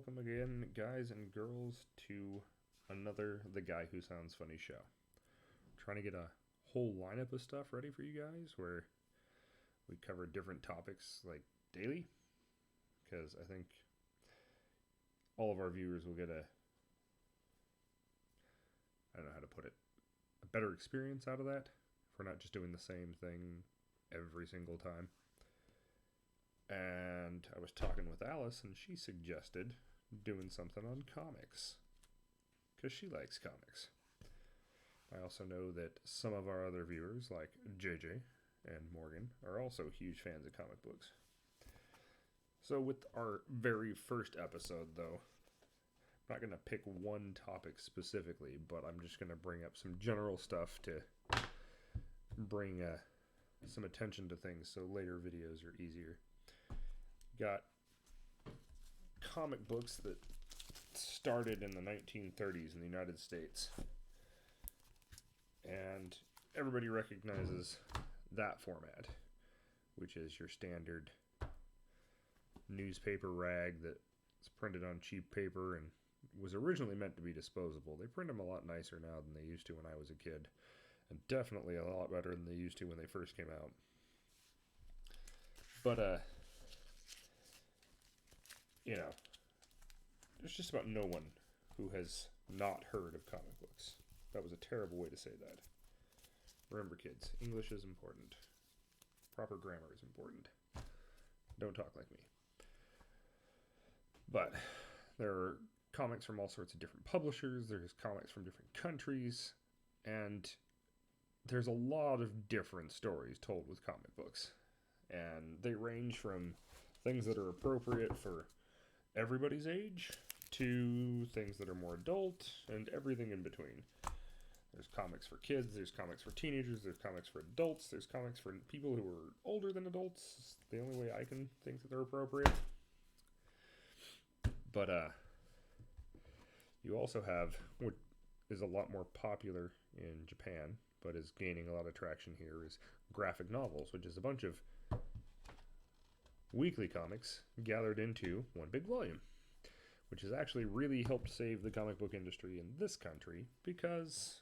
welcome again, guys and girls, to another The Guy Who Sounds Funny show. Trying to get a whole lineup of stuff ready for you guys where we cover different topics like daily, because I think all of our viewers will get I don't know how to put it, a better experience out of that if we're not just doing the same thing every single time. And I was talking with Alice, and she suggested doing something on comics, because she likes comics. I also know that some of our other viewers, like JJ and Morgan, are also huge fans of comic books. So with our very first episode, though, I'm not going to pick one topic specifically, but I'm just going to bring up some general stuff to bring some attention to things so later videos are easier. Got comic books that started in the 1930s in the United States, and everybody recognizes that format, which is your standard newspaper rag that's printed on cheap paper and was originally meant to be disposable. They print them a lot nicer now than they used to when I was a kid, and definitely a lot better than they used to when they first came out. But there's just about no one who has not heard of comic books. That was a terrible way to say that. Remember, kids, English is important. Proper grammar is important. Don't talk like me. But there are comics from all sorts of different publishers. There's comics from different countries. And there's a lot of different stories told with comic books. And they range from things that are appropriate for everybody's age to things that are more adult and everything in between. There's comics for kids, there's comics for teenagers, there's comics for adults, there's comics for people who are older than adults. It's the only way I can think that they're appropriate. But you also have what is a lot more popular in Japan, but is gaining a lot of traction here, is graphic novels, which is a bunch of weekly comics gathered into one big volume, which has actually really helped save the comic book industry in this country, because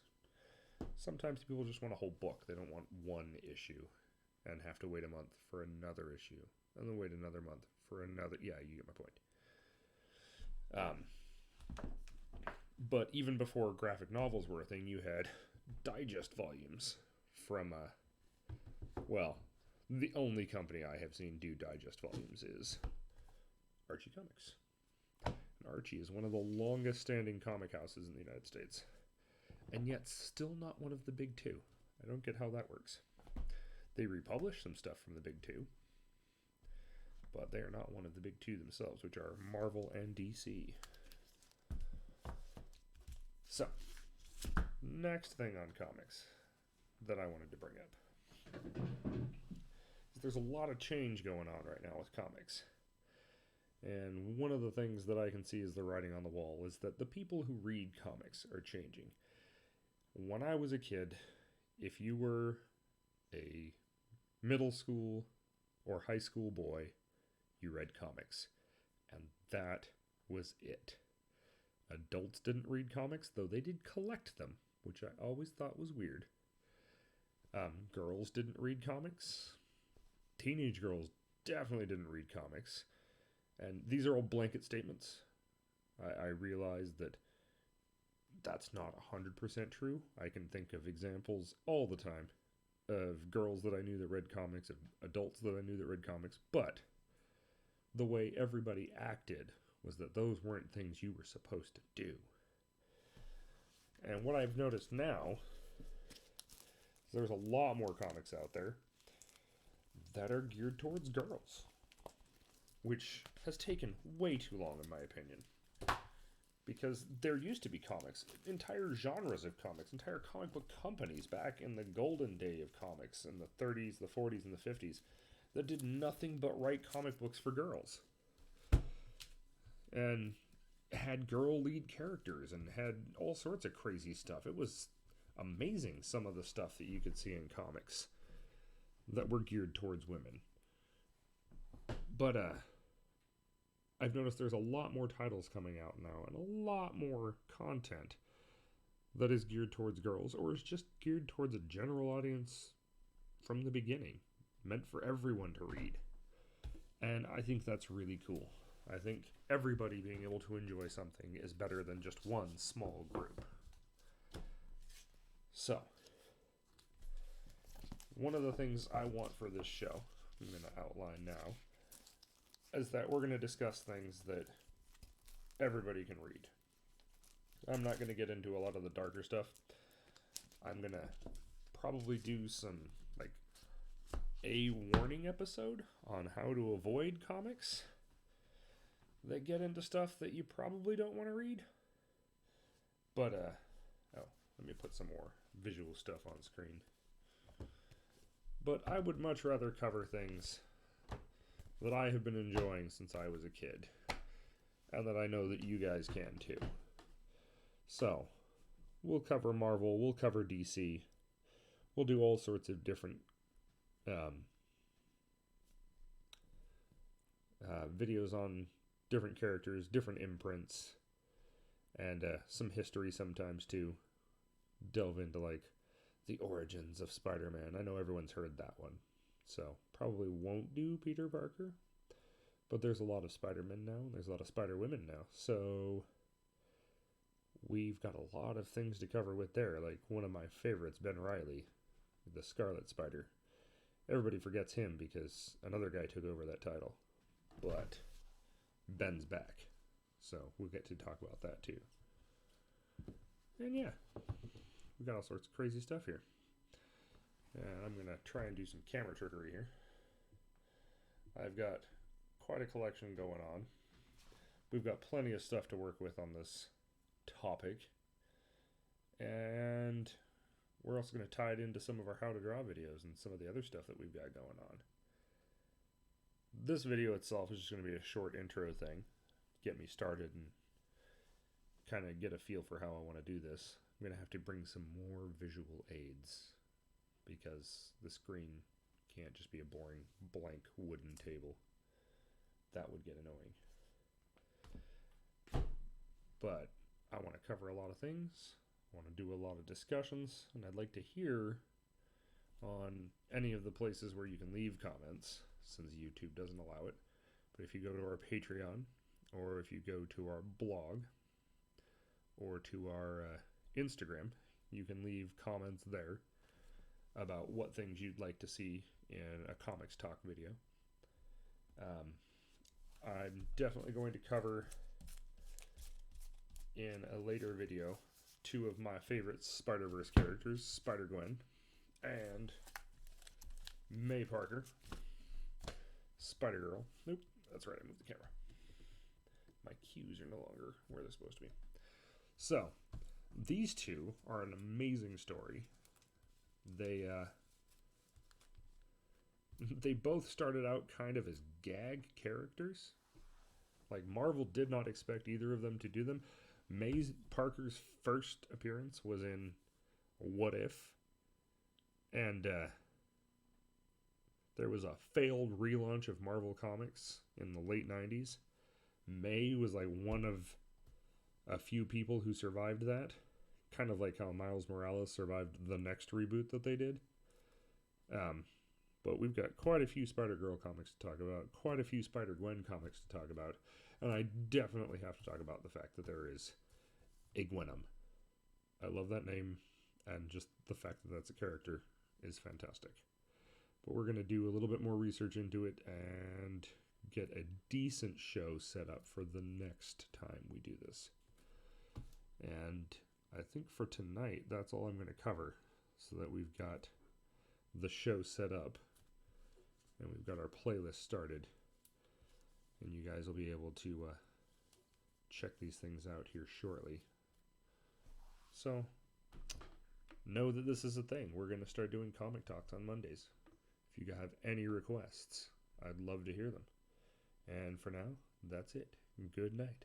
sometimes people just want a whole book. They don't want one issue and have to wait a month for another issue and then wait another month for another. Yeah, you get my point. But even before graphic novels were a thing, you had digest volumes from the only company I have seen do digest volumes is Archie Comics. And Archie is one of the longest standing comic houses in the United States, and yet still not one of the big two. I don't get how that works. They republish some stuff from the big two, but they are not one of the big two themselves, which are Marvel and DC. So, next thing on comics that I wanted to bring up. There's a lot of change going on right now with comics. And one of the things that I can see as the writing on the wall is that the people who read comics are changing. When I was a kid, if you were a middle school or high school boy, you read comics. And that was it. Adults didn't read comics, though they did collect them, which I always thought was weird. Girls didn't read comics. Teenage girls definitely didn't read comics. And these are all blanket statements. I realize that that's not 100% true. I can think of examples all the time of girls that I knew that read comics, of adults that I knew that read comics, but the way everybody acted was that those weren't things you were supposed to do. And what I've noticed now is there's a lot more comics out there that are geared towards girls, which has taken way too long in my opinion, because there used to be comics, entire genres of comics, entire comic book companies back in the golden day of comics in the 30s, the 40s, and the 50s that did nothing but write comic books for girls and had girl lead characters and had all sorts of crazy stuff. It was amazing, some of the stuff that you could see in comics that were geared towards women. But I've noticed there's a lot more titles coming out now and a lot more content that is geared towards girls or is just geared towards a general audience from the beginning, meant for everyone to read. And I think that's really cool. I think everybody being able to enjoy something is better than just one small group. So, one of the things I want for this show, I'm going to outline now, is that we're going to discuss things that everybody can read. I'm not going to get into a lot of the darker stuff. I'm going to probably do some, like, a warning episode on how to avoid comics that get into stuff that you probably don't want to read. But, let me put some more visual stuff on screen. But I would much rather cover things that I have been enjoying since I was a kid, and that I know that you guys can too. So, we'll cover Marvel, we'll cover DC, we'll do all sorts of different videos on different characters, different imprints, and some history sometimes too. Delve into like the origins of Spider-Man. I know everyone's heard that one, so probably won't do Peter Parker, but there's a lot of Spider-Men now, and there's a lot of Spider-Women now, so we've got a lot of things to cover with there. Like one of my favorites, Ben Reilly, the Scarlet Spider. Everybody forgets him because another guy took over that title, but Ben's back, so we'll get to talk about that too. And yeah, we got all sorts of crazy stuff here. And I'm going to try and do some camera trickery here. I've got quite a collection going on. We've got plenty of stuff to work with on this topic. And we're also going to tie it into some of our how to draw videos and some of the other stuff that we've got going on. This video itself is just going to be a short intro thing. Get me started and kind of get a feel for how I want to do this. I'm going to have to bring some more visual aids because the screen can't just be a boring blank wooden table. That would get annoying. But I want to cover a lot of things. I want to do a lot of discussions, and I'd like to hear on any of the places where you can leave comments, since YouTube doesn't allow it. But if you go to our Patreon, or if you go to our blog, or to our Instagram, you can leave comments there about what things you'd like to see in a Comics Talk video. I'm definitely going to cover in a later video 2 of my favorite Spider-Verse characters, Spider-Gwen and May Parker. Spider-Girl. Nope, that's right, I moved the camera. My cues are no longer where they're supposed to be. So, these 2 are an amazing story. They both started out kind of as gag characters. Like, Marvel did not expect either of them to do them. May Parker's first appearance was in What If? And there was a failed relaunch of Marvel Comics in the late 90s. May was like one of a few people who survived that. Kind of like how Miles Morales survived the next reboot that they did. But we've got quite a few Spider-Girl comics to talk about, quite a few Spider-Gwen comics to talk about, and I definitely have to talk about the fact that there is a Gwenum. I love that name, and just the fact that that's a character is fantastic. But we're going to do a little bit more research into it and get a decent show set up for the next time we do this. And I think for tonight, that's all I'm going to cover, so that we've got the show set up and we've got our playlist started, and you guys will be able to check these things out here shortly. So know that this is a thing. We're going to start doing comic talks on Mondays. If you have any requests, I'd love to hear them. And for now, that's it. Good night.